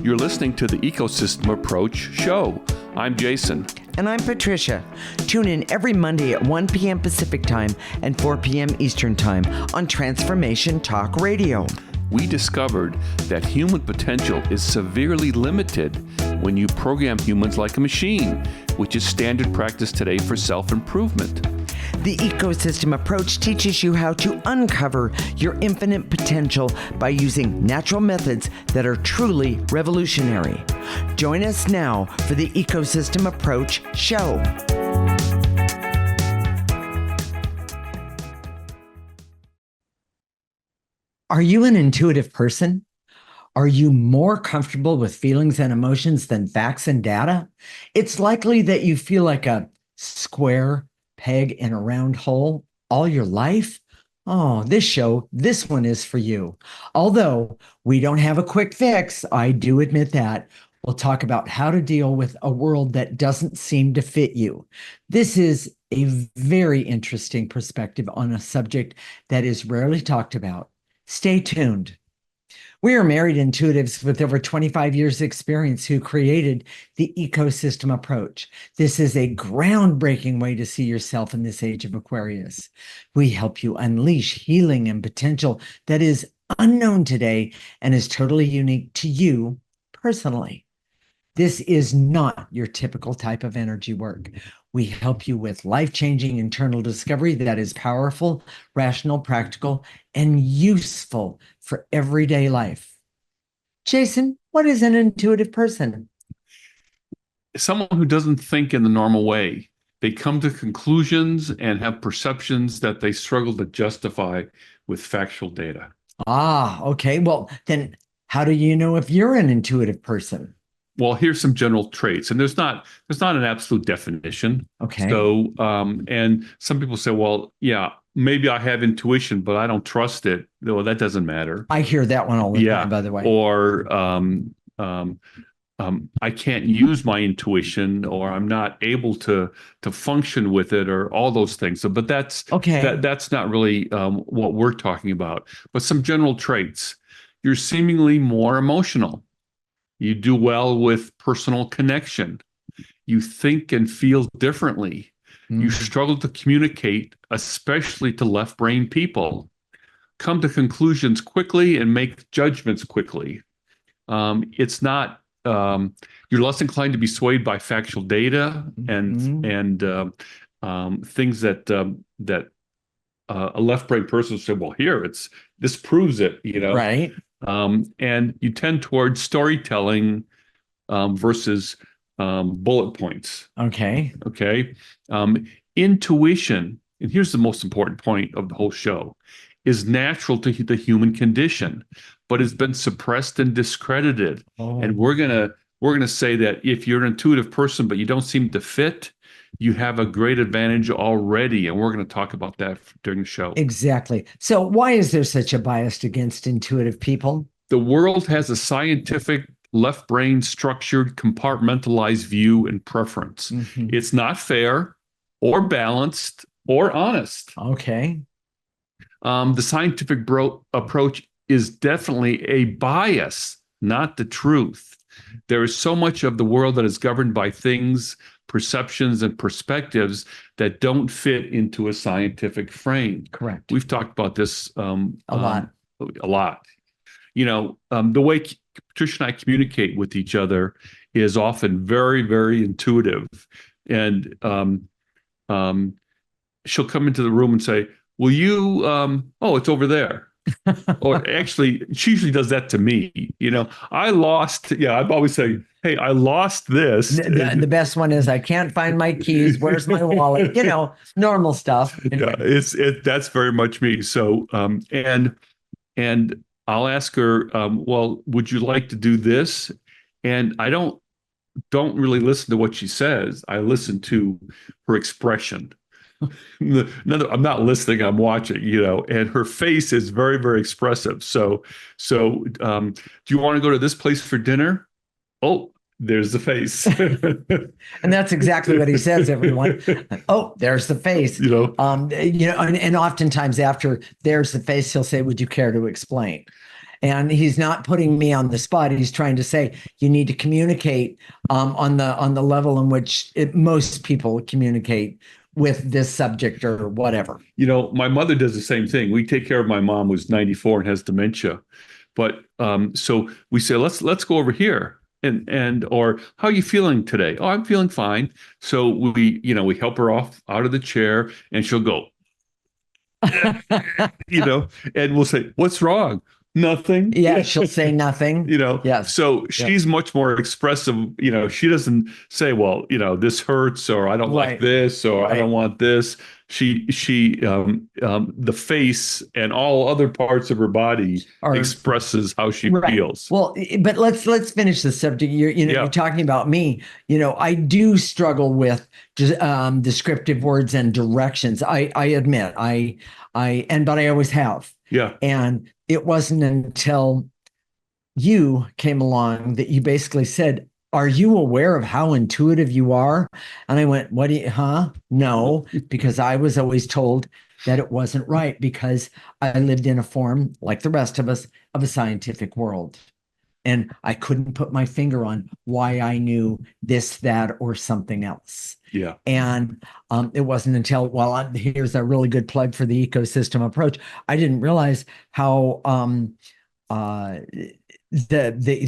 You're listening to the Ecosystem Approach Show. I'm Jason. And I'm Patricia. Tune in every Monday at 1 p.m. Pacific Time and 4 p.m. Eastern Time on Transformation Talk Radio. We discovered that human potential is severely limited when you program humans like a machine, which is standard practice today for self-improvement. The ecosystem approach teaches you how to uncover your infinite potential by using natural methods that are truly revolutionary. Join us now for the Ecosystem Approach Show. Are you an intuitive person? Are you more comfortable with feelings and emotions than facts and data? It's likely that you feel like a square peg in a round hole all your life. Oh, this one is for you. Although we don't have a quick fix, I do admit that. We'll talk about how to deal with a world that doesn't seem to fit you. This is a very interesting perspective on a subject that is rarely talked about. Stay tuned. We are married intuitives with over 25 years experience who created the ecosystem approach. This is a groundbreaking way to see yourself in this age of Aquarius. We help you unleash healing and potential that is unknown today and is totally unique to you personally. This is not your typical type of energy work. We help you with life-changing internal discovery that is powerful, rational, practical, and useful for everyday life. Jason, what is an intuitive person? Someone who doesn't think in the normal way. They come to conclusions and have perceptions that they struggle to justify with factual data. Okay. Well, then how do you know if you're an intuitive person? Well, here's some general traits, and there's not an absolute definition. Okay. So, and some people say, well, yeah, maybe I have intuition, but I don't trust it. Well, that doesn't matter. I hear that one all the time, by the way. Or I can't use my intuition, or I'm not able to function with it, or all those things. So, but that's okay. That's not really what we're talking about. But some general traits: you're seemingly more emotional. You do well with personal connection. You think and feel differently. You struggle to communicate, especially to left brain people. Come to conclusions quickly and make judgments quickly. It's not, you're less inclined to be swayed by factual data and things that a left brain person will say, well, this proves it, Right. And you tend towards storytelling versus bullet points. Okay. Intuition, and here's the most important point of the whole show, is natural to the human condition, but it's been suppressed and discredited. And we're gonna say that if you're an intuitive person but you don't seem to fit, you have a great advantage already, and we're going to talk about that during the show. Exactly. So why is there such a bias against intuitive people? The world has a scientific, left brain structured, compartmentalized view and preference. It's not fair or balanced or honest. Okay. The scientific approach is definitely a bias, not the truth. There is so much of the world that is governed by things, perceptions, and perspectives that don't fit into a scientific frame. Correct. We've talked about this a lot. The way Patricia and I communicate with each other is often very, very intuitive. And she'll come into the room and say, will you, it's over there. Or actually, she usually does that to me. I lost, I'd always say, hey, I lost this. The best one is, I can't find my keys. Where's my wallet? Normal stuff. Anyway. Yeah, that's very much me. So, and I'll ask her, well, would you like to do this? And I don't really listen to what she says. I listen to her expression. I'm not listening, I'm watching, and her face is very, very expressive. So do you want to go to this place for dinner? Oh, there's the face. And that's exactly what he says, everyone. Oh, there's the face. And oftentimes after there's the face, he'll say, would you care to explain? And he's not putting me on the spot. He's trying to say you need to communicate on the level in which most people communicate with this subject or whatever. My mother does the same thing. We take care of my mom who's 94 and has dementia. But so we say, let's go over here. And or how are you feeling today? Oh, I'm feeling fine. So we help her off out of the chair and she'll go, and we'll say, what's wrong? Nothing. Yeah, she'll say nothing. Yes. So Yep. she's much more expressive. She doesn't say, well, this hurts, or I don't like Right. this, or I Right. don't want this. The face and all other parts of her body expresses how she Right. feels. Well, but let's finish the subject. You're talking about me. I do struggle with descriptive words and directions. I admit but I always have. Yeah. And it wasn't until you came along that you basically said, "Are you aware of how intuitive you are?" And I went, "What do you, huh?" No, because I was always told that it wasn't right because I lived in a form, like the rest of us, of a scientific world. And I couldn't put my finger on why I knew this, that, or something else. Yeah. And it wasn't until, here's a really good plug for the ecosystem approach. I didn't realize how the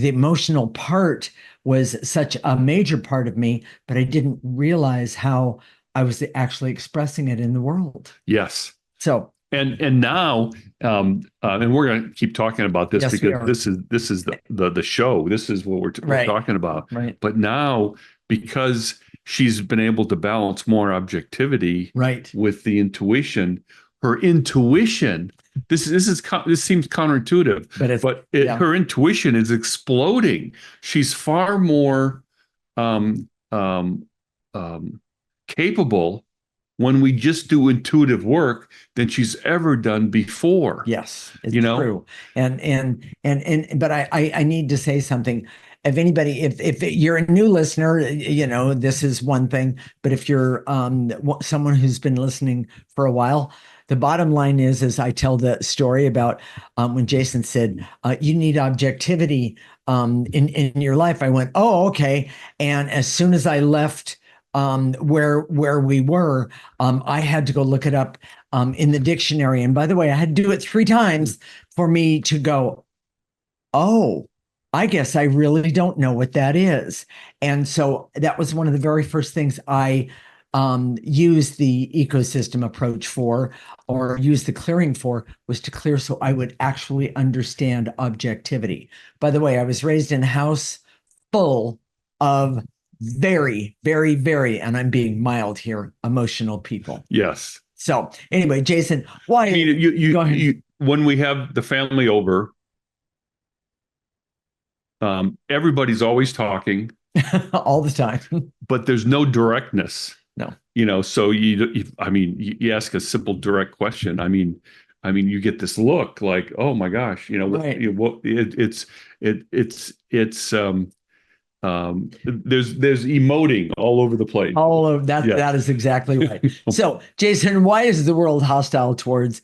emotional part was such a major part of me, but I didn't realize how I was actually expressing it in the world. Yes. So and now and we're going to keep talking about this, yes, because this is the show. This is what we're talking about. Right. But now, because she's been able to balance more objectivity with the intuition, her intuition, this seems counterintuitive, but her intuition is exploding. She's far more capable when we just do intuitive work than she's ever done before. Yes, it's true. But I need to say something. If you're a new listener, this is one thing. But if you're someone who's been listening for a while, the bottom line is I tell the story about when Jason said, you need objectivity in your life. I went, oh, okay. And as soon as I left where we were, I had to go look it up in the dictionary. And by the way, I had to do it 3 times for me to go, oh, I guess I really don't know what that is. And so that was one of the very first things I used the ecosystem approach for, or used the clearing for, was to clear so I would actually understand objectivity. By the way, I was raised in a house full of very, very, very, and I'm being mild here, emotional people. Yes. So anyway, Jason, why? When we have the family over, everybody's always talking all the time, but there's no directness. No. So you ask a simple, direct question. You get this look like, oh my gosh, there's emoting all over the place. All of that. Yes. That is exactly right. So, Jason, why is the world hostile towards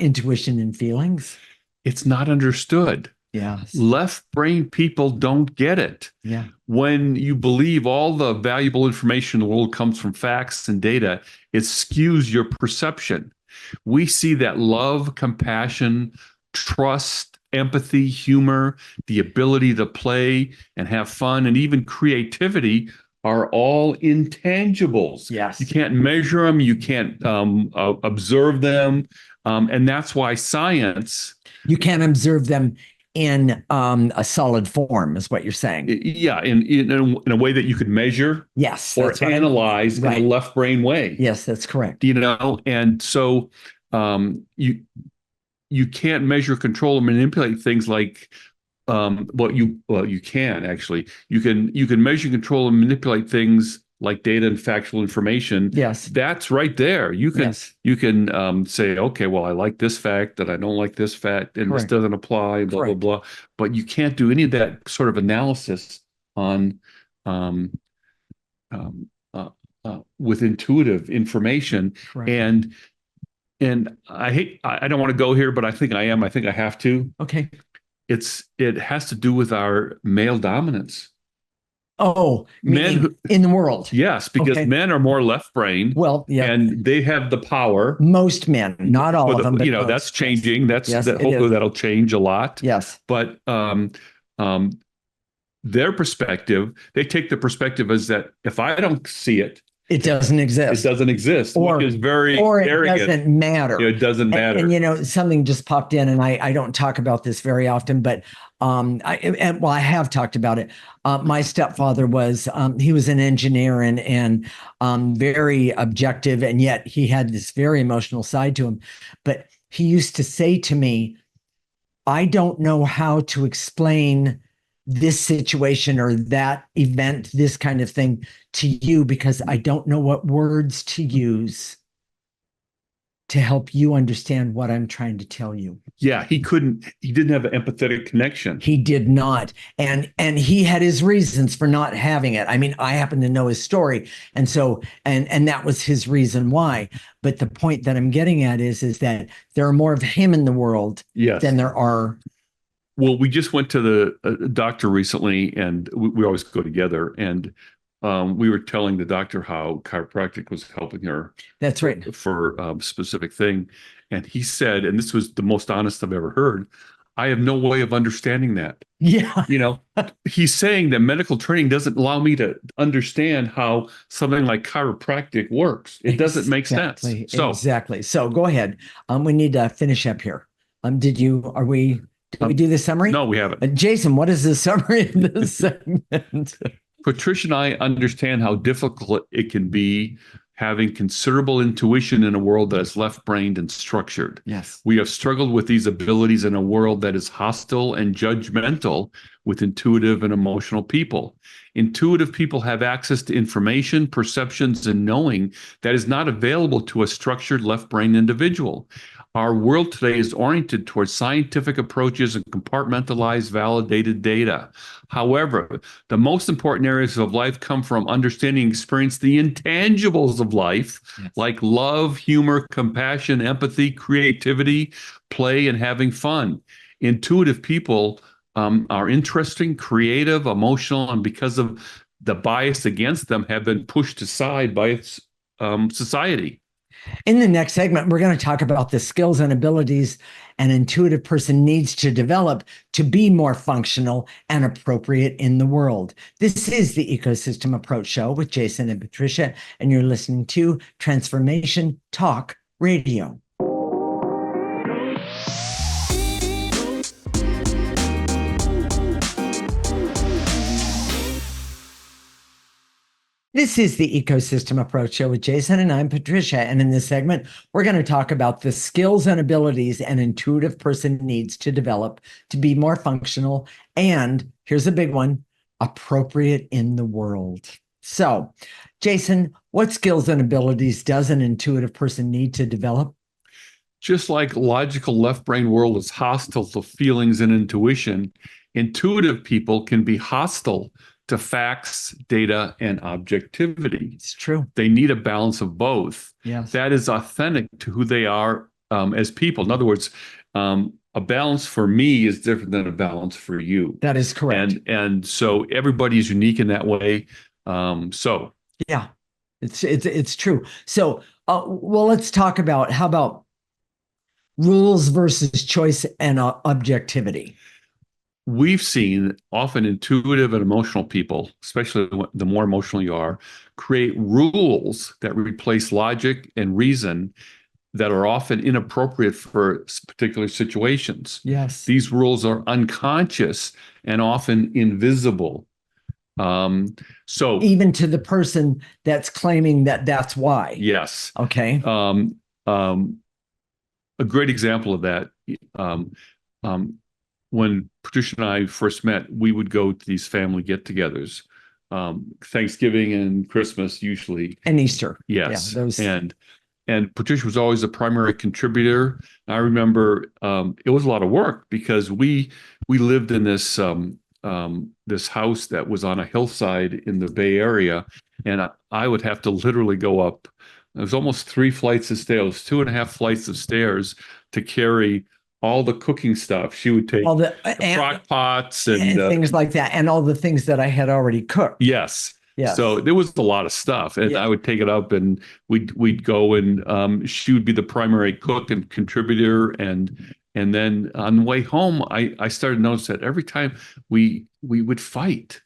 intuition and feelings? It's not understood. Yes. Left brain people don't get it. Yeah. When you believe all the valuable information in the world comes from facts and data, it skews your perception. We see that love, compassion, trust, empathy, humor, the ability to play and have fun, and even creativity are all intangibles. Yes. You can't measure them. You can't observe them. And that's why science... You can't observe them in a solid form, is what you're saying. Yeah, in a way that you could measure, yes, or analyze in a left brain way. Yes, that's correct. And so you can't measure, control, or manipulate things like you can actually. You can measure, control, and manipulate things like data and factual information. Yes. That's right there. You can say, okay, well, I like this fact, that I don't like this fact, and this doesn't apply, blah, blah, blah. But you can't do any of that sort of analysis on with intuitive information. Correct. And I don't want to go here, but I think I have to. Okay. it has to do with our male dominance. Oh, Men meaning in the world. Yes, because Okay. men are more left brain Well, yeah, and they have the power. most men, not all For of them, but that's most. Yes. changing. Yes, That it hopefully is. that'll change a lot. Yes, But um, their perspective, they take the perspective as that if I don't see it, it doesn't it exist, doesn't exist, which or is very or it arrogant. doesn't matter. It doesn't And, matter. you know, something just popped in, and I don't talk about this very often, but well, I have talked about it. My stepfather was he was an engineer and very objective, and yet he had this very emotional side to him. But he used to say to me, I don't know how to explain this situation or that event, this kind of thing to you because I don't know what words to use to help you understand what I'm trying to tell you. Yeah, he didn't have an empathetic connection. He did not. And he had his reasons for not having it. I mean, I happen to know his story. And so and that was his reason why. But the point that I'm getting at is that there are more of him in the world Yes. than there are. Well, we just went to the doctor recently, and we always go together. And we were telling the doctor how chiropractic was helping her. That's right. For a specific thing. And he said, and this was the most honest I've ever heard, I have no way of understanding that. Yeah. You know, he's saying that medical training doesn't allow me to understand how something like chiropractic works. It doesn't make sense. So exactly. So go ahead. We need to finish up here. Did we do the summary? No, we haven't. Jason, what is the summary of this segment? Patricia and I understand how difficult it can be having considerable intuition in a world that is left-brained and structured. Yes. We have struggled with these abilities in a world that is hostile and judgmental with intuitive and emotional people. Intuitive people have access to information, perceptions, and knowing that is not available to a structured left-brain individual. Our world today is oriented towards scientific approaches and compartmentalized, validated data. However, the most important areas of life come from understanding and experience the intangibles of life, yes, like love, humor, compassion, empathy, creativity, play, and having fun. Intuitive people are interesting, creative, emotional, and because of the bias against them, have been pushed aside by society. In the next segment, we're going to talk about the skills and abilities an intuitive person needs to develop to be more functional and appropriate in the world. This is the Ecosystem Approach Show with Jason and Patricia, and you're listening to Transformation Talk Radio. This is the Ecosystem Approach Show with Jason, and I'm Patricia. And in this segment, we're going to talk about the skills and abilities an intuitive person needs to develop to be more functional and, here's a big one, appropriate in the world. So, Jason, what skills and abilities does an intuitive person need to develop? Just like logical left brain world is hostile to feelings and intuition, intuitive people can be hostile to facts, data, and objectivity. It's true. They need a balance of both. Yes. That is authentic to who they are as people. In other words, a balance for me is different than a balance for you. That is correct. And so everybody is unique in that way. Yeah, it's true. So well, let's talk about how about rules versus choice and objectivity. We've seen often intuitive and emotional people, especially the more emotional you are, create rules that replace logic and reason that are often inappropriate for particular situations. Yes. These rules are unconscious and often invisible. So even to the person that's claiming that that's why. Yes. Okay. A great example of that, when Patricia and I first met, we would go to these family get-togethers, Thanksgiving and Christmas usually, and Easter. Yes, yeah, those... and Patricia was always a primary contributor. I remember it was a lot of work because we lived in this this house that was on a hillside in the Bay Area, and I would have to literally go up. It was almost 3 flights of stairs, 2.5 flights of stairs to carry all the cooking stuff. She would take all the the crock pots and and things like that, and all the things that I had already cooked. yes. Yes. So there was a lot of stuff, and I would take it up, and we'd go, and she would be the primary cook and contributor, and then on the way home, I started to notice that every time we would fight,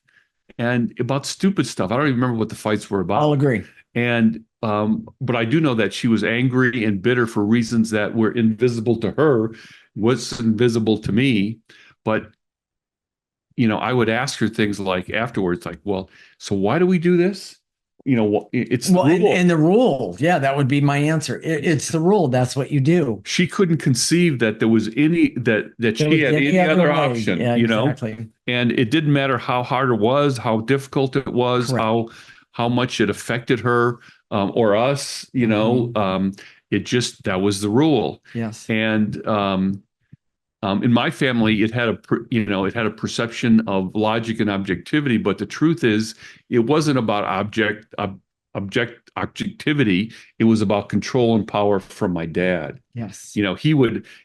and about stupid stuff. I don't even remember what the fights were about. I'll agree. And but I do know that she was angry and bitter for reasons that were invisible to her, was invisible to me, but I would ask her things like afterwards, like, well, so why do we do this? It's the rule. And the rule. Yeah, that would be my answer. It's the rule. That's what you do. She couldn't conceive that there was that she had any other option, yeah, exactly. And it didn't matter how hard it was, how difficult it was, Correct. how much it affected her or us, it just, that was the rule. Yes. And in my family, it had a perception of logic and objectivity, but the truth is, it wasn't about objectivity. It was about control and power from my dad. Yes.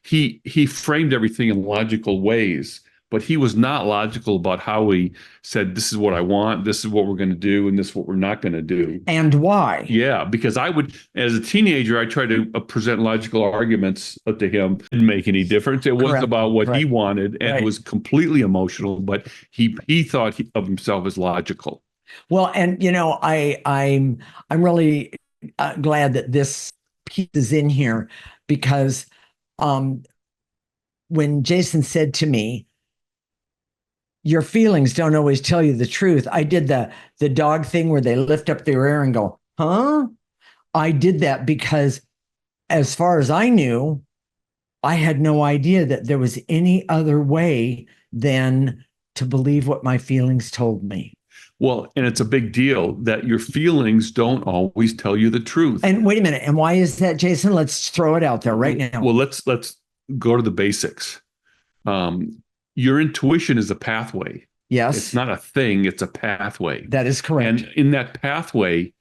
He framed everything in logical ways, but he was not logical about how he said, this is what I want, this is what we're going to do, and this is what we're not going to do. And why? Yeah, because I would, as a teenager, I tried to present logical arguments to him. It didn't make any difference. It wasn't about what he wanted, and it was completely emotional, but he thought of himself as logical. Well, and I'm really glad that this piece is in here, because when Jason said to me, your feelings don't always tell you the truth, I did the dog thing where they lift up their ear and go, huh? I did that because, as far as I knew, I had no idea that there was any other way than to believe what my feelings told me. Well, and it's a big deal that your feelings don't always tell you the truth. And wait a minute. And why is that, Jason? Let's throw it out there right now. Well, let's go to the basics. Your intuition is a pathway. Yes. It's not a thing, it's a pathway. That is correct. And in that pathway,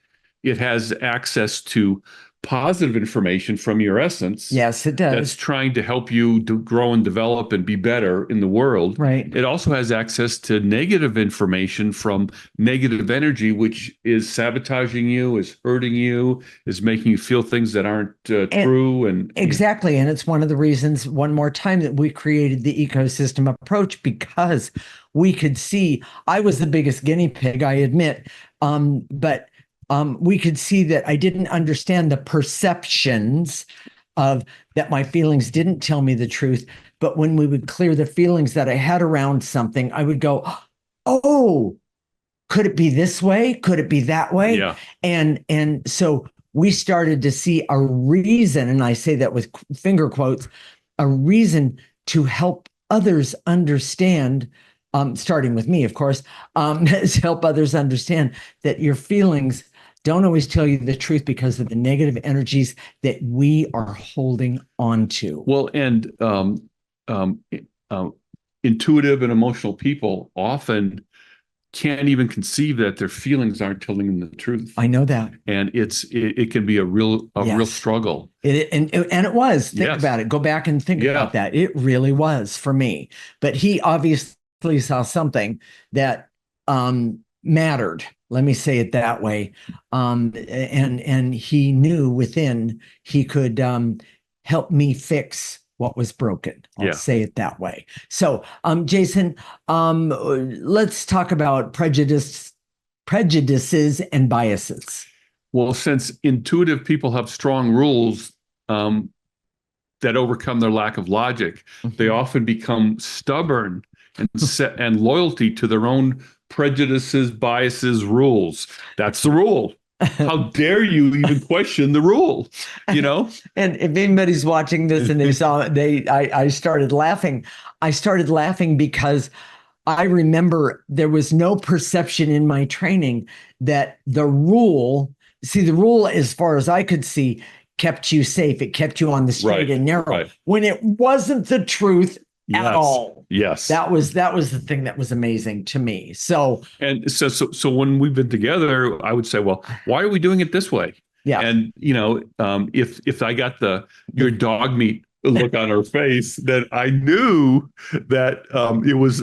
it has access to positive information from your essence. Yes, it does. That's trying to help you to grow and develop and be better in the world. Right. It also has access to negative information from negative energy, which is sabotaging you, is hurting you, is making you feel things that aren't true. And exactly. And it's one of the reasons, one more time, that we created the ecosystem approach, because we could see, I was the biggest guinea pig, I admit, but we could see that I didn't understand the perceptions of that my feelings didn't tell me the truth. But when we would clear the feelings that I had around something, I would go, oh, could it be this way? Could it be that way? Yeah. And so we started to see a reason, and I say that with finger quotes, a reason to help others understand, starting with me, of course, to help others understand that your feelings don't always tell you the truth because of the negative energies that we are holding on to. Well, and intuitive and emotional people often can't even conceive that their feelings aren't telling them the truth. I know that. And it can be a real struggle. And it was. Think about it. Go back and think about that. It really was for me. But he obviously saw something that mattered. Let me say it that way. And he knew within he could help me fix what was broken. I'll say it that way. So, Jason, let's talk about prejudices and biases. Well, since intuitive people have strong rules that overcome their lack of logic, they often become stubborn and loyalty to their own prejudices, biases, rules. That's the rule. How dare you even question the rule? And if anybody's watching this and they saw it, I started laughing. I started laughing because I remember there was no perception in my training that the rule, as far as I could see, kept you safe. It kept you on the straight and narrow when it wasn't the truth at all. Yes. That was the thing that was amazing to me. So when we've been together, I would say, well, why are we doing it this way? Yeah. And if I got your dog meat look on her face that I knew that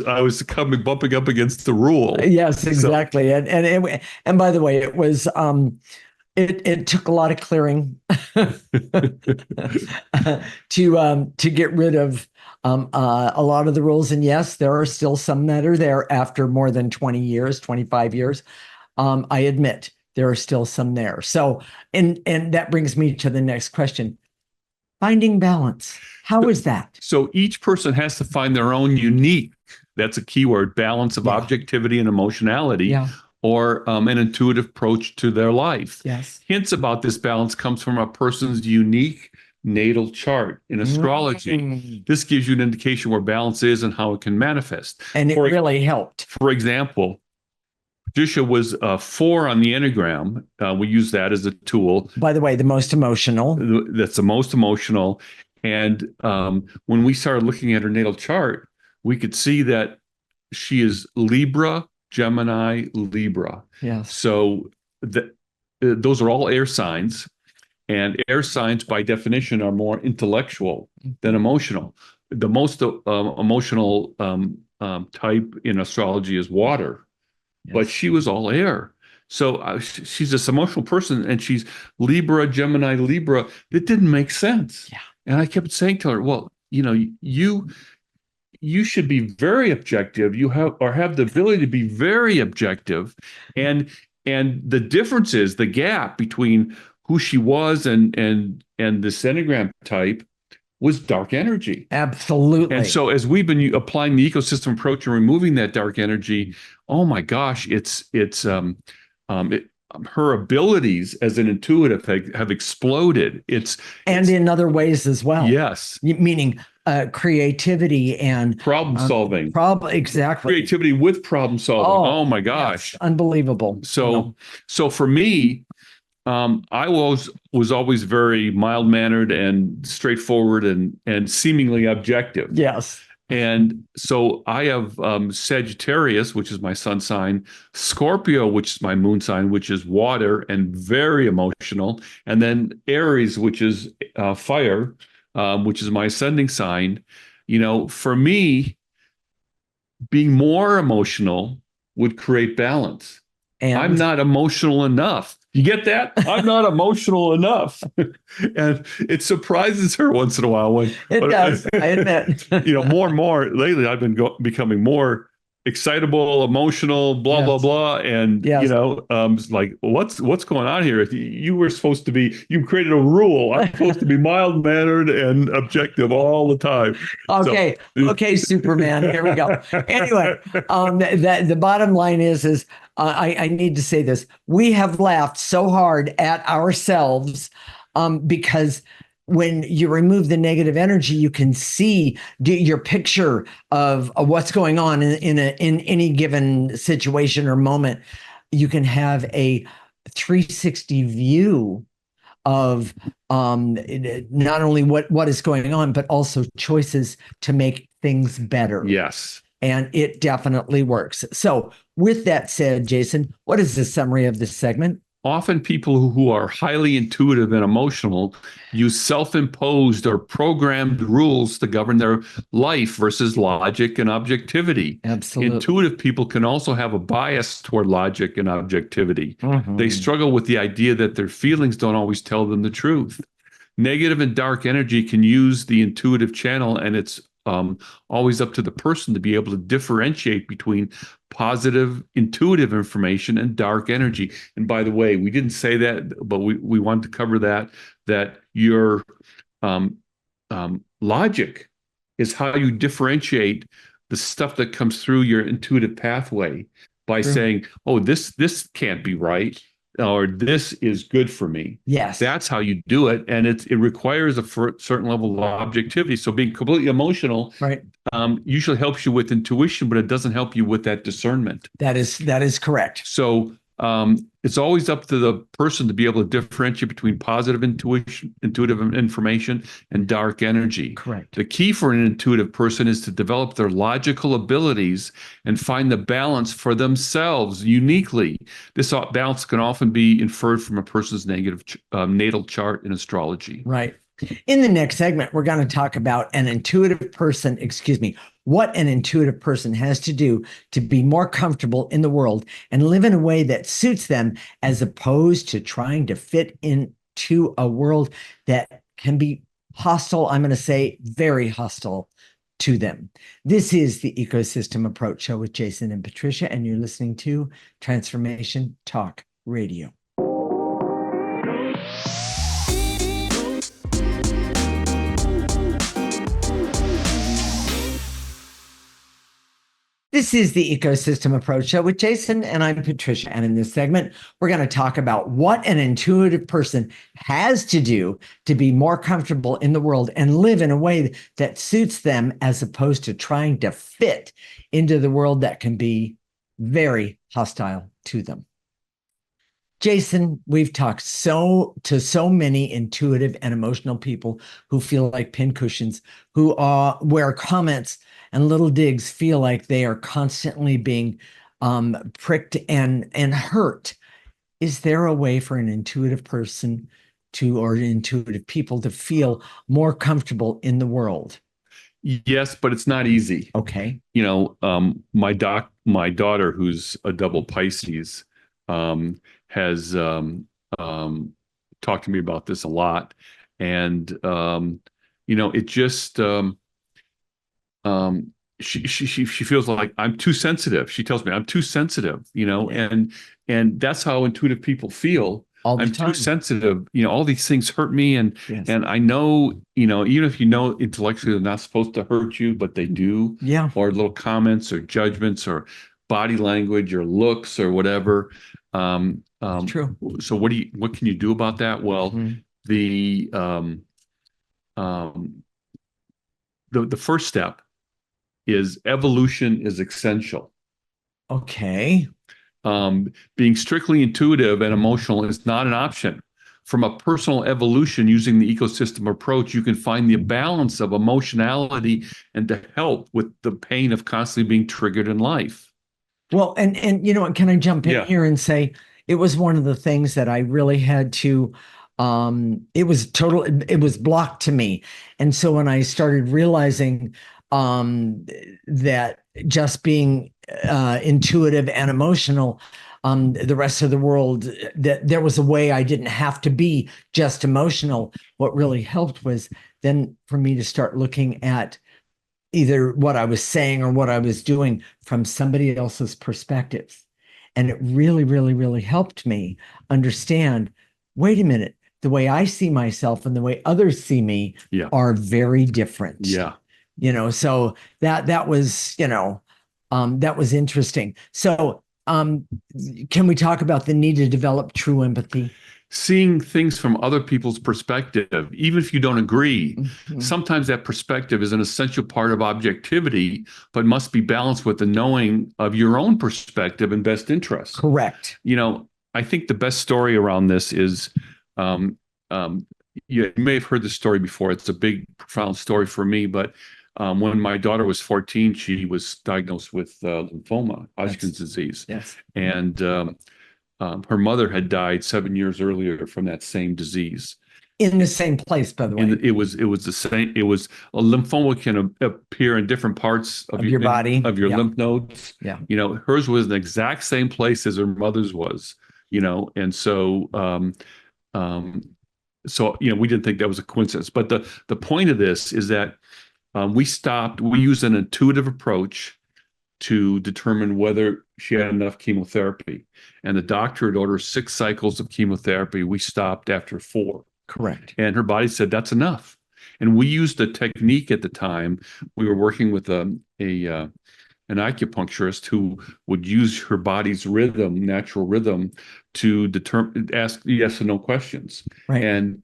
I was bumping up against the rule. Yes, So exactly. And by the way, it was it took a lot of clearing to get rid of a lot of the rules. And yes, there are still some that are there after more than 20 years, 25 years. I admit there are still some there. So, and that brings me to the next question. Finding balance. How is that? so each person has to find their own unique, that's a keyword, balance of Yeah. objectivity and emotionality, Yeah. or an intuitive approach to their life. Yes. Hints about this balance comes from a person's unique natal chart in astrology. Mm. This gives you an indication where balance is and how it can manifest. And it really helped. For example, Patricia was 4 on the Enneagram. We use that as a tool. By the way, the most emotional. That's the most emotional. And when we started looking at her natal chart, we could see that she is Libra, Gemini, Libra. Yes. So those are all air signs. And air signs, by definition, are more intellectual than emotional. The most emotional type in astrology is water. Yes. But she was all air. So she's this emotional person, and she's Libra, Gemini, Libra. It didn't make sense. Yeah. And I kept saying to her, well, you should be very objective. You have the ability to be very objective. And the difference is the gap between who she was and this Enneagram type was dark energy. Absolutely. And so as we've been applying the ecosystem approach and removing that dark energy, oh my gosh, her abilities as an intuitive have exploded. And in other ways as well. Yes. Meaning creativity and problem solving. Exactly. Creativity with problem solving. Oh my gosh. Yes, unbelievable. So for me, I was always very mild-mannered and straightforward and seemingly objective. Yes. And so I have Sagittarius, which is my sun sign, Scorpio, which is my moon sign, which is water and very emotional, and then Aries, which is fire, which is my ascending sign. For me, being more emotional would create balance. And I'm not emotional enough. You get that? I'm not emotional enough. And it surprises her once in a while when it does. I admit. More and more lately, I've been becoming more excitable, emotional, blah, blah, blah. And, like, what's going on here? You were supposed to be, you created a rule. I'm supposed to be mild-mannered and objective all the time. Okay. Okay, Superman. Here we go. Anyway, the bottom line is I need to say this. We have laughed so hard at ourselves because when you remove the negative energy, you can see your picture of what's going on in any given situation or moment. You can have a 360 view of not only what is going on, but also choices to make things better. Yes. And it definitely works. So with that said, Jason, what is the summary of this segment? Often people who are highly intuitive and emotional use self-imposed or programmed rules to govern their life versus logic and objectivity. Absolutely. Intuitive people can also have a bias toward logic and objectivity. Mm-hmm. They struggle with the idea that their feelings don't always tell them the truth. Negative and dark energy can use the intuitive channel, and it's always up to the person to be able to differentiate between positive, intuitive information and dark energy. And by the way, we didn't say that, but we wanted to cover that your logic is how you differentiate the stuff that comes through your intuitive pathway by saying, oh, this can't be right, or this is good for me. Yes. That's how you do it. And it requires a certain level of objectivity. So being completely emotional usually helps you with intuition, but it doesn't help you with that discernment. That is correct. So it's always up to the person to be able to differentiate between positive intuitive information and dark energy. Correct. The key for an intuitive person is to develop their logical abilities and find the balance for themselves uniquely. This balance can often be inferred from a person's natal chart in astrology. Right. In the next segment, we're going to talk about what an intuitive person has to do to be more comfortable in the world and live in a way that suits them, as opposed to trying to fit into a world that can be hostile. I'm going to say very hostile to them. This is the Ecosystem Approach Show with Jason and Patricia, and you're listening to Transformation Talk Radio. This is the Ecosystem Approach Show with Jason, and I'm Patricia. And in this segment, we're going to talk about what an intuitive person has to do to be more comfortable in the world and live in a way that suits them, as opposed to trying to fit into the world that can be very hostile to them. Jason, we've talked to so many intuitive and emotional people who feel like pincushions, who where comments and little digs feel like they are constantly being pricked and hurt. Is there a way for an intuitive person or intuitive people to feel more comfortable in the world? Yes, but it's not easy. Okay. My daughter, who's a double Pisces, has talked to me about this a lot, and it just she feels like I'm too sensitive. She tells me I'm too sensitive, Yeah. and that's how intuitive people feel. All the I'm time. too sensitive. All these things hurt me, and Yes. and I know, even if intellectually they're not supposed to hurt you, but they do. Yeah. Or little comments or judgments or body language or looks or whatever. True. So what can you do about that? Well, the first step is evolution is essential. Okay. Being strictly intuitive and emotional is not an option. From a personal evolution using the ecosystem approach, you can find the balance of emotionality and to help with the pain of constantly being triggered in life. Well, and can I jump in Yeah. here and say it was one of the things that I really had to, it was blocked to me. And so when I started realizing that just being intuitive and emotional, the rest of the world, that there was a way I didn't have to be just emotional. What really helped was then for me to start looking at either what I was saying or what I was doing from somebody else's perspective. And it really, really, really helped me understand, wait a minute, the way I see myself and the way others see me are very different. Yeah. So that was, that was interesting. So can we talk about the need to develop true empathy? Seeing things from other people's perspective, even if you don't agree, sometimes that perspective is an essential part of objectivity, but must be balanced with the knowing of your own perspective and best interest. Correct. I think the best story around this is, you may have heard this story before. It's a big, profound story for me, but when my daughter was 14, she was diagnosed with lymphoma, Hodgkin's disease. Yes. And her mother had died 7 years earlier from that same disease. In the same place, by the way. And it was the same. It was a lymphoma can appear in different parts of your body, of your lymph nodes. Yeah. Hers was in the exact same place as her mother's was. And so we didn't think that was a coincidence. But the point of this is that we used an intuitive approach to determine whether she had enough chemotherapy. And the doctor had ordered 6 cycles of chemotherapy. We stopped after 4. Correct. And her body said, that's enough. And we used a technique at the time. We were working with an acupuncturist who would use her body's rhythm, natural rhythm, to ask yes and no questions. Right. And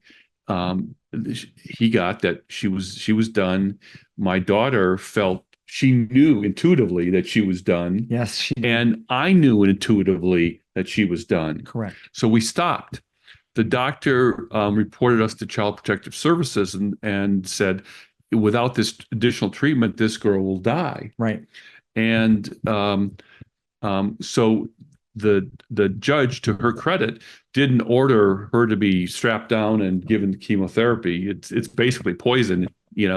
he got that she was done. My daughter felt, she knew intuitively that she was done. Yes, she did. And I knew intuitively that she was done. Correct. So we stopped. The doctor reported us to Child Protective Services and said, without this additional treatment, this girl will die. Right. And so the judge, to her credit, didn't order her to be strapped down and given chemotherapy. It's basically poison,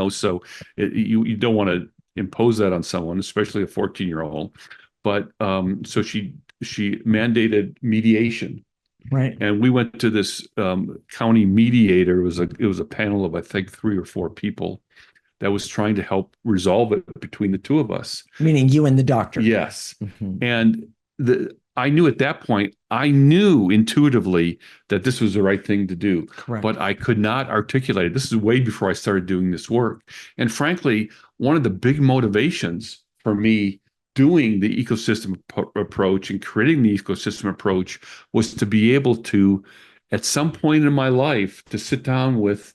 so you don't want to impose that on someone, especially a 14-year-old. But so she mandated mediation. Right. And we went to this county mediator. It was a panel of, I think, 3 or 4 people that was trying to help resolve it between the two of us. Meaning you and the doctor. Yes. Mm-hmm. And I knew at that point, I knew intuitively that this was the right thing to do. Correct. But I could not articulate it. This is way before I started doing this work. And frankly, one of the big motivations for me doing the ecosystem approach and creating the ecosystem approach was to be able to, at some point in my life, to sit down with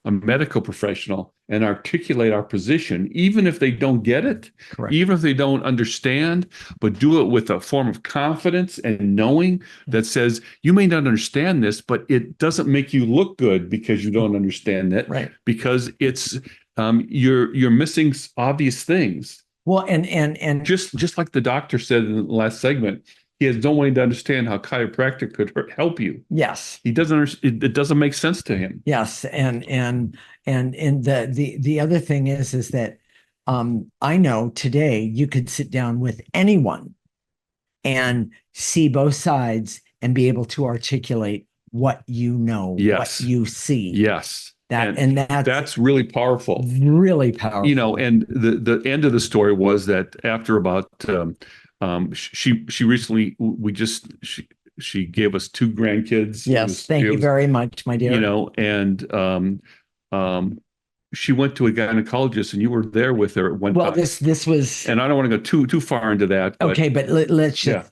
a medical professional and articulate our position, even if they don't get it, Correct. even if they don't understand, but do it with a form of confidence and knowing that says, you may not understand this, but it doesn't make you look good because you don't understand it, right? Because it's you're missing obvious things. Well, and just like the doctor said in the last segment, he has no way to understand how chiropractic could help you. Yes, he doesn't. It doesn't make sense to him. Yes, and the other thing is that I know today you could sit down with anyone and see both sides and be able to articulate what you know, yes. what you see. Yes. That's really powerful. Really powerful. And the end of the story was that after about she recently she gave us 2 grandkids. Yes, thank you very much, my dear. And she went to a gynecologist, and you were there with her at one time. Well, this was, and I don't want to go too far into that. Okay, but let's just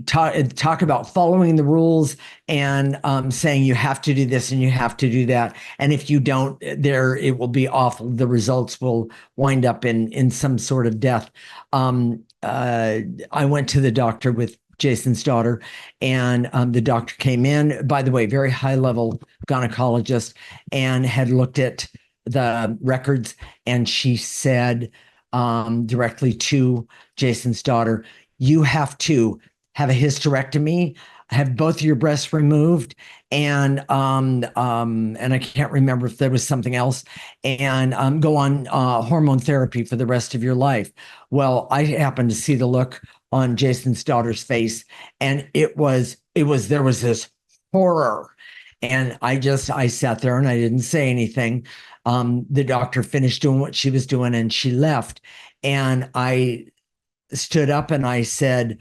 talk about following the rules and saying you have to do this and you have to do that, and if you don't, it will be awful. The results will wind up in some sort of death. I went to the doctor with Jason's daughter, and the doctor came in, by the way, very high level gynecologist, and had looked at the records, and she said directly to Jason's daughter, you have to have a hysterectomy, have both of your breasts removed, and I can't remember if there was something else, and go on hormone therapy for the rest of your life. Well, I happened to see the look on Jason's daughter's face, and there was this horror. And I sat there and I didn't say anything. The doctor finished doing what she was doing and she left. And I stood up and I said,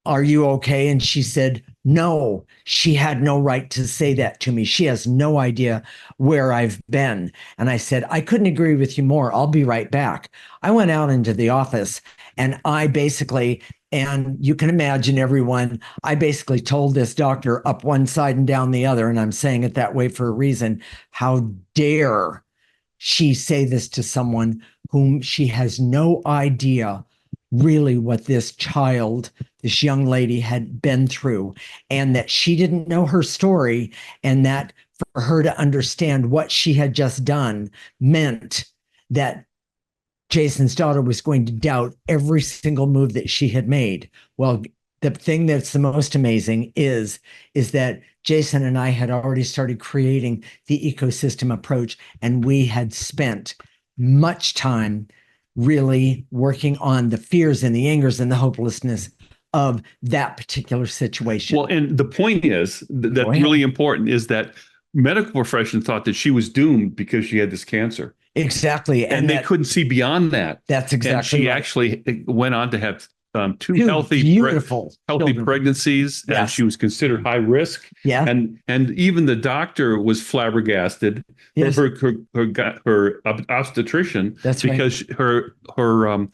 are you okay? And she said, no, she had no right to say that to me. She has no idea where I've been. And I said, I couldn't agree with you more. I'll be right back. I went out into the office and and you can imagine everyone, I basically told this doctor up one side and down the other, and I'm saying it that way for a reason. How dare she say this to someone whom she has no idea really what this young lady had been through, and that she didn't know her story, and that for her to understand what she had just done meant that Jason's daughter was going to doubt every single move that she had made. Well, the thing that's the most amazing is that Jason and I had already started creating the ecosystem approach, and we had spent much time really working on the fears and the angers and the hopelessness of that particular situation. Well, and the point is that's really important is that medical profession thought that she was doomed because she had this cancer. Exactly. And they couldn't see beyond that. That's exactly and she right. Actually went on to have two beautiful healthy pregnancies. Yes. And she was considered high risk. Yeah. And even the doctor was flabbergasted. Yes. Her obstetrician. That's because right. her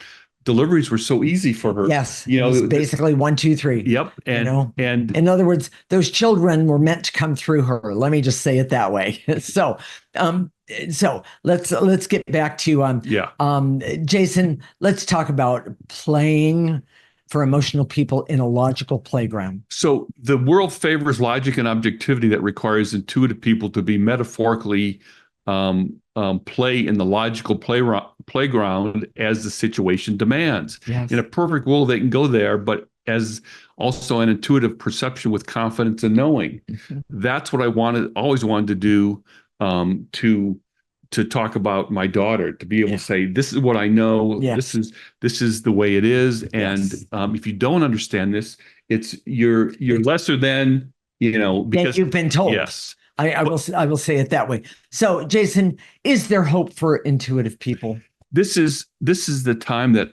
deliveries were so easy for her. Yes. It was basically 1, 2, 3. Yep. And in other words, those children were meant to come through her. Let me just say it that way. So let's get back to Jason, let's talk about playing for emotional people in a logical playground. So the world favors logic and objectivity that requires intuitive people to be metaphorically play in the logical playground as the situation demands. Yes. In a perfect world, they can go there, but as also an intuitive perception with confidence and knowing. Mhm. That's what I always wanted to do, to talk about my daughter, to be able Yeah. to say, this is what I know, Yes. this is the way it is. And Yes. if you don't understand this, it's you're lesser than, Than because you've been told. yes. I will say it that way. So, Jason, is there hope for intuitive people? This is the time that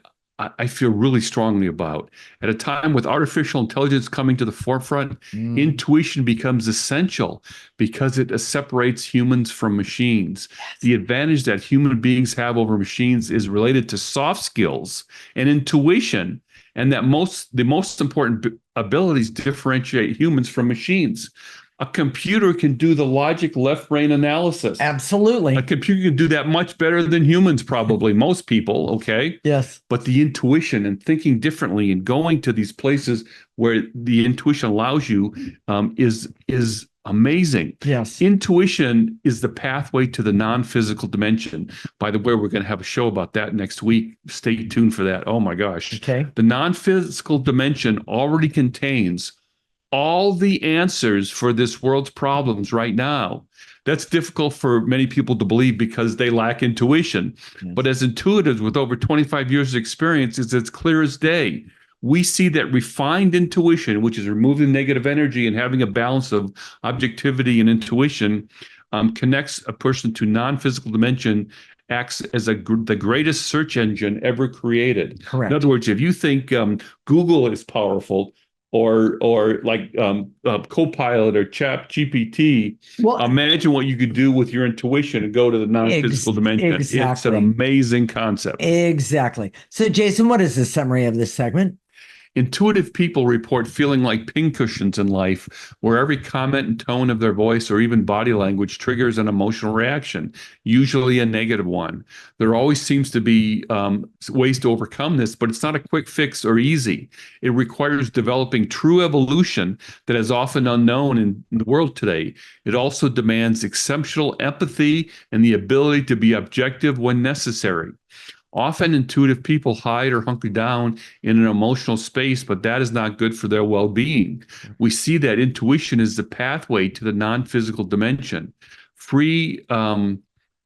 I feel really strongly about. At a time with artificial intelligence coming to the forefront, intuition becomes essential because it separates humans from machines. Yes. The advantage that human beings have over machines is related to soft skills and intuition, and that the most important abilities differentiate humans from machines. A computer can do the logic left brain analysis. Absolutely. A computer can do that much better than humans, probably, most people, okay? Yes. But the intuition and thinking differently and going to these places where the intuition allows you, is amazing. Yes. Intuition is the pathway to the non-physical dimension. By the way, we're going to have a show about that next week. Stay tuned for that. Oh my gosh. Okay. The non-physical dimension already contains all the answers for this world's problems right now. That's difficult for many people to believe because they lack intuition. Yes. But as intuitives with over 25 years of experience, it's as clear as day. We see that refined intuition, which is removing negative energy and having a balance of objectivity and intuition, connects a person to non-physical dimension, acts as the greatest search engine ever created. Correct. In other words, if you think Google is powerful, or like Copilot or Chat GPT, imagine what you could do with your intuition and go to the non-physical dimension. Exactly. It's an amazing concept. Exactly. So, Jason, what is the summary of this segment? Intuitive people report feeling like pincushions in life, where every comment and tone of their voice or even body language triggers an emotional reaction, usually a negative one. There always seems to be ways to overcome this, but it's not a quick fix or easy. It requires developing true evolution that is often unknown in the world today. It also demands exceptional empathy and the ability to be objective when necessary. Often intuitive people hide or hunker down in an emotional space, but that is not good for their well-being. We see that intuition is the pathway to the non-physical dimension. Free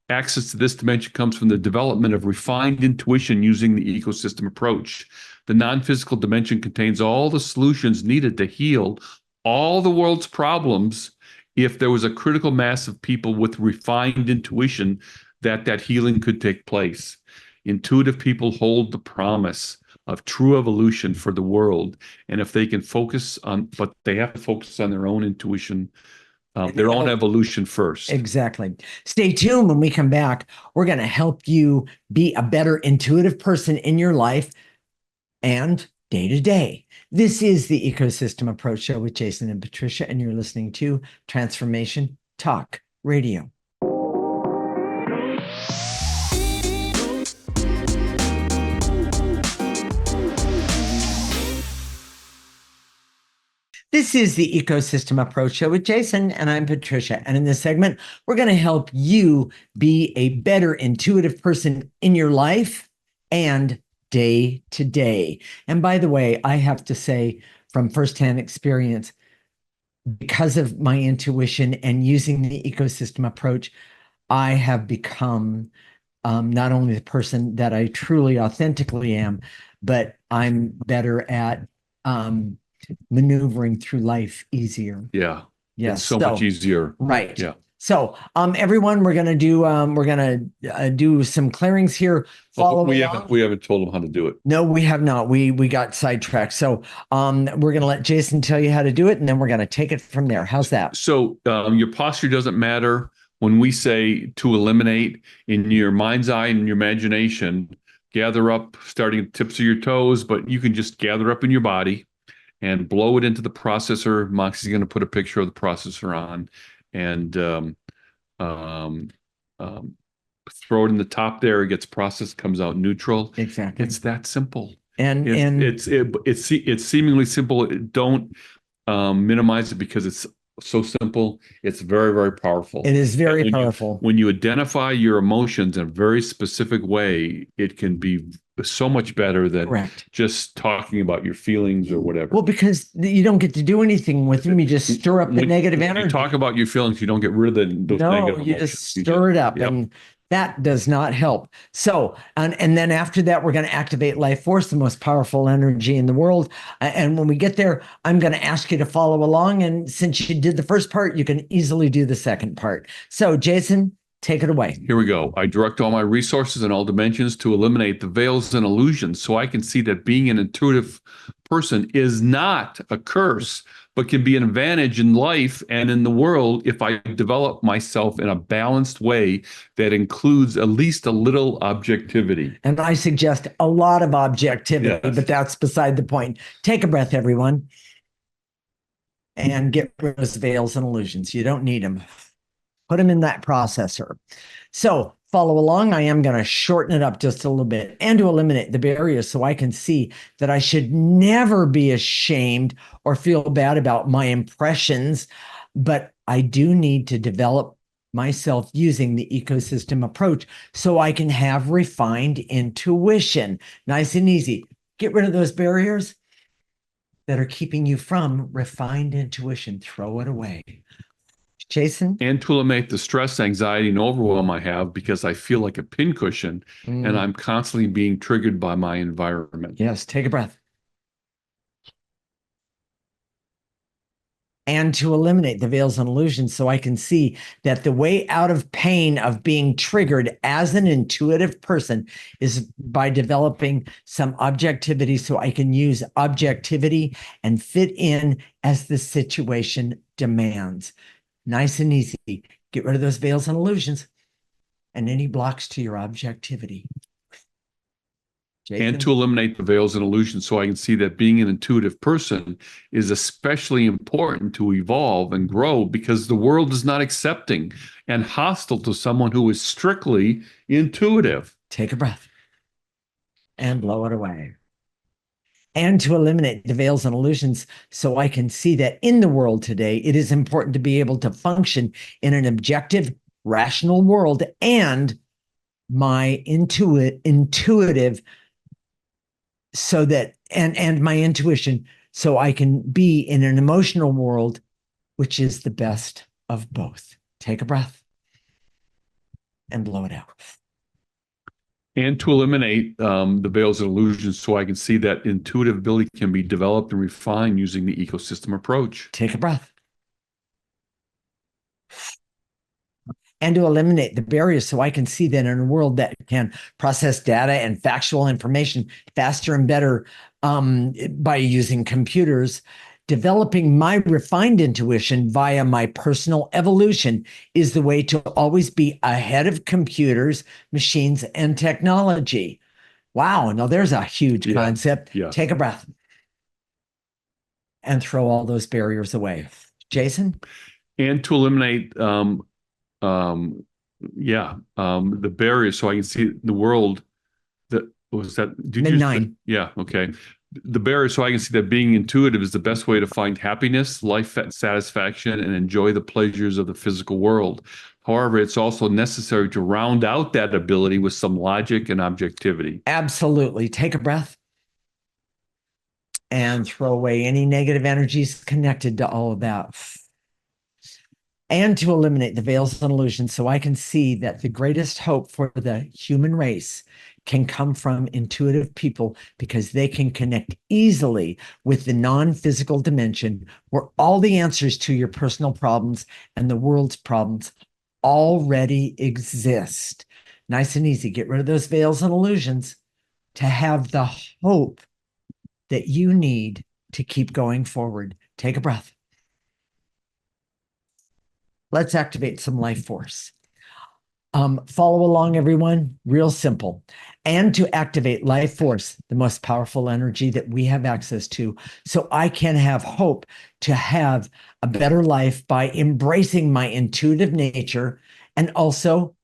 access to this dimension comes from the development of refined intuition using the ecosystem approach. The non-physical dimension contains all the solutions needed to heal all the world's problems. If there was a critical mass of people with refined intuition, that healing could take place. Intuitive people hold the promise of true evolution for the world. And if they can but they have to focus on their own intuition, their own evolution first. Exactly. Stay tuned. When we come back, we're going to help you be a better intuitive person in your life and day to day. This is the Ecosystem Approach Show with Jason and Patricia, and you're listening to Transformation Talk Radio. This is the Ecosystem Approach Show with Jason, and I'm Patricia. And in this segment, we're going to help you be a better intuitive person in your life and day to day. And by the way, I have to say from firsthand experience, because of my intuition and using the ecosystem approach, I have become not only the person that I truly authentically am, but I'm better at maneuvering through life easier. Yeah. Yes. It's so much easier. Right. Yeah. So, everyone, we're gonna do some clearings here. We haven't told them how to do it. No, we have not. We got sidetracked. So, we're gonna let Jason tell you how to do it, and then we're gonna take it from there. How's that? So, your posture doesn't matter. When we say to eliminate, in your mind's eye and your imagination, gather up, starting at the tips of your toes, but you can just gather up in your body and blow it into the processor. Moxie's going to put a picture of the processor on, and throw it in the top there. It gets processed, comes out neutral. Exactly. It's that simple. And it's seemingly simple. Don't minimize it because it's so simple. It's very, very powerful. It is And very powerful. when you identify your emotions in a very specific way, it can be so much better than Correct. just talking about your feelings or whatever. Well, because you don't get to do anything with them. You just stir up the negative when energy. you talk about your feelings, you don't get rid of those negative You emotions. just stir it up, yep. and that does not help. So, and then after that, we're going to activate life force, the most powerful energy in the world. And when we get there, I'm going to ask you to follow along. And since you did the first part, you can easily do the second part. So, Jason, take it away. Here we go. I direct all my resources in all dimensions to eliminate the veils and illusions so I can see that being an intuitive person is not a curse, but can be an advantage in life and in the world if I develop myself in a balanced way that includes at least a little objectivity. And I suggest a lot of objectivity, Yes. but that's beside the point. Take a breath, everyone, and get rid of those veils and illusions. You don't need them. Put them in that processor. So follow along. I am going to shorten it up just a little bit and to eliminate the barriers so I can see that I should never be ashamed or feel bad about my impressions, but I do need to develop myself using the ecosystem approach so I can have refined intuition. Nice and easy. Get rid of those barriers that are keeping you from refined intuition. Throw it away. Jason? And to eliminate the stress, anxiety, and overwhelm I have because I feel like a pincushion and I'm constantly being triggered by my environment. Yes, take a breath. And to eliminate the veils and illusions so I can see that the way out of pain of being triggered as an intuitive person is by developing some objectivity so I can use objectivity and fit in as the situation demands. Nice and easy. Get rid of those veils and illusions and any blocks to your objectivity. Jason? And to eliminate the veils and illusions so I can see that being an intuitive person is especially important to evolve and grow because the world is not accepting and hostile to someone who is strictly intuitive. Take a breath and blow it away. And to eliminate the veils and illusions so I can see that in the world today, it is important to be able to function in an objective, rational world and my intuitive so that, and my intuition so I can be in an emotional world, which is the best of both. Take a breath and blow it out. And to eliminate the veils and illusions so I can see that intuitive ability can be developed and refined using the ecosystem approach. Take a breath. And to eliminate the barriers so I can see that in a world that can process data and factual information faster and better by using computers, developing my refined intuition via my personal evolution is the way to always be ahead of computers, machines, and technology. Wow. Now there's a huge concept. Yeah. Take a breath and throw all those barriers away. Jason? And to eliminate the barriers so I can see the world that was that. Did you 9. Yeah. Okay. The barrier so I can see that being intuitive is the best way to find happiness, life satisfaction, and enjoy the pleasures of the physical world. However, it's also necessary to round out that ability with some logic and objectivity. Absolutely. Take a breath and throw away any negative energies connected to all of that. And to eliminate the veils and illusions so I can see that the greatest hope for the human race can come from intuitive people because they can connect easily with the non-physical dimension where all the answers to your personal problems and the world's problems already exist. Nice and easy. Get rid of those veils and illusions to have the hope that you need to keep going forward. Take a breath. Let's activate some life force. Follow along, everyone. Real simple. And to activate life force, the most powerful energy that we have access to, so I can have hope to have a better life by embracing my intuitive nature and also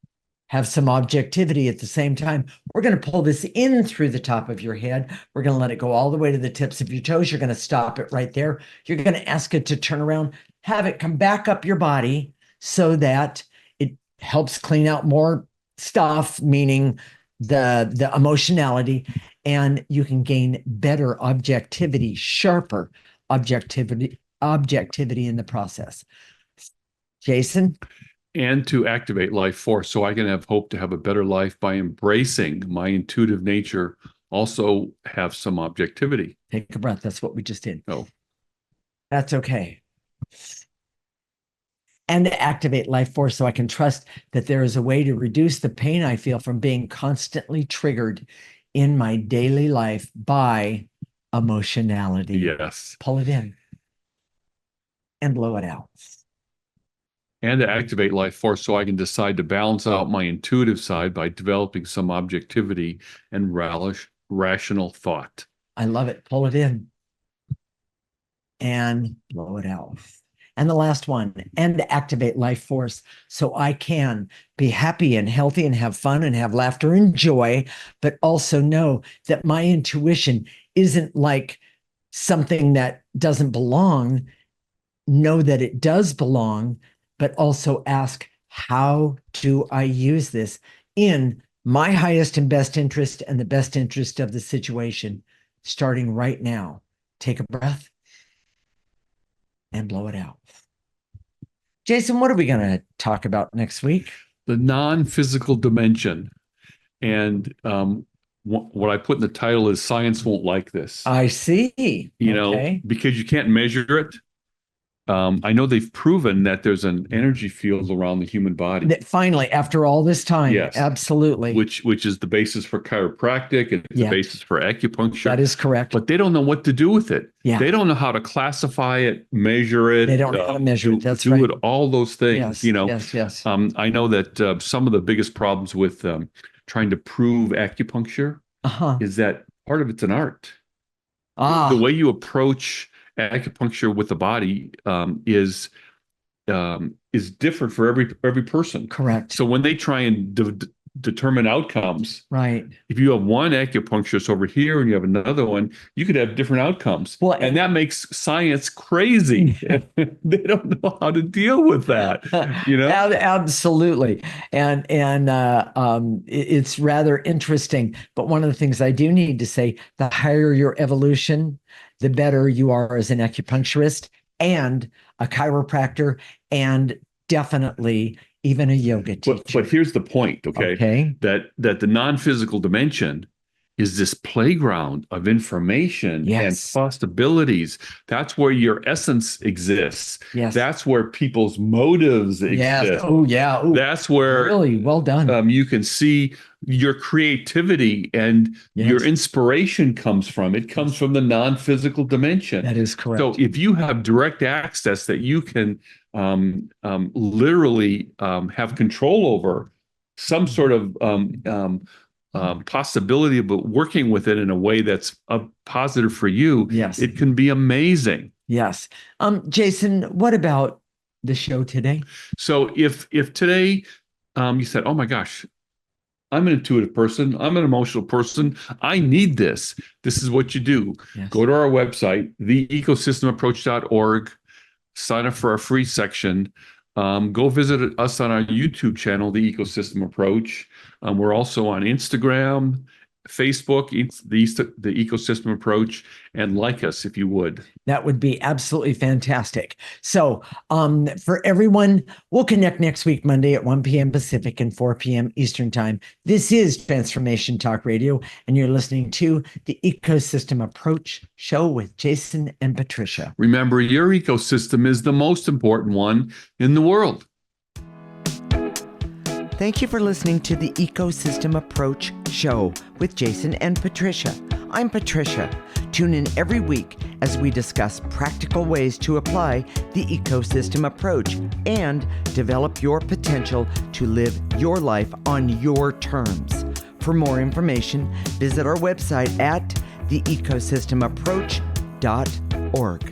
have some objectivity at the same time. We're going to pull this in through the top of your head. We're going to let it go all the way to the tips of your toes. You're going to stop it right there. You're going to ask it to turn around, have it come back up your body so that it helps clean out more stuff, meaning the emotionality, and you can gain better objectivity, sharper objectivity in the process. Jason? And to activate life force so I can have hope to have a better life by embracing my intuitive nature, also have some objectivity. Take a breath. That's what we just did. Oh, that's okay. And to activate life force so I can trust that there is a way to reduce the pain I feel from being constantly triggered in my daily life by emotionality. yes. Pull it in and blow it out. And to activate life force so I can decide to balance out my intuitive side by developing some objectivity and rational thought. I love it. Pull it in and blow it out. And the last one, and to activate life force so I can be happy and healthy and have fun and have laughter and joy, but also know that my intuition isn't like something that doesn't belong. Know that it does belong, but also ask, how do I use this in my highest and best interest and the best interest of the situation, starting right now? Take a breath and blow it out. Jason, what are we going to talk about next week? The non-physical dimension. And what I put in the title is Science Won't Like This. I see. You know, because you can't measure it. I know they've proven that there's an energy field around the human body. That finally, after all this time, yes, absolutely. Which is the basis for chiropractic and the basis for acupuncture. That is correct. But they don't know what to do with it. Yeah. They don't know how to classify it, measure it. They don't know how to measure it. That's do right. it, all those things. Yes, you know. Yes. I know that some of the biggest problems with trying to prove acupuncture is that part of it's an art. The way you approach acupuncture with the body is different for every person. Correct. So when they try and determine outcomes, right? If you have one acupuncturist over here and you have another one, you could have different outcomes. Well, and that makes science crazy. They don't know how to deal with that. You know, absolutely. And it's rather interesting. But one of the things I do need to say: the higher your evolution, the better you are as an acupuncturist and a chiropractor, and definitely even a yoga teacher. But here's the point, okay? That the non-physical dimension is this playground of information and possibilities. That's where your essence exists. Yes. That's where people's motives exist. Yes. Oh, yeah. Ooh, that's where really well done. You can see your creativity and your inspiration comes from. It comes from the non-physical dimension. That is correct. So if you have direct access that you can literally have control over some sort of possibility of working with it in a way that's positive for you, it can be amazing. Yes. Jason, what about the show today? So if today you said, oh my gosh, I'm an intuitive person, I'm an emotional person, I need this. This is what you do. Yes. Go to our website, theecosystemapproach.org, sign up for our free section. Go visit us on our YouTube channel, The Ecosystem Approach. We're also on Instagram, Facebook, the Ecosystem Approach, and like us if you would. That would be absolutely fantastic. So for everyone, we'll connect next week, Monday at 1 p.m. Pacific and 4 p.m. Eastern Time. This is Transformation Talk Radio, and you're listening to the Ecosystem Approach show with Jason and Patricia. Remember, your ecosystem is the most important one in the world. Thank you for listening to the Ecosystem Approach show with Jason and Patricia. I'm Patricia. Tune in every week as we discuss practical ways to apply the ecosystem approach and develop your potential to live your life on your terms. For more information, visit our website at theecosystemapproach.org.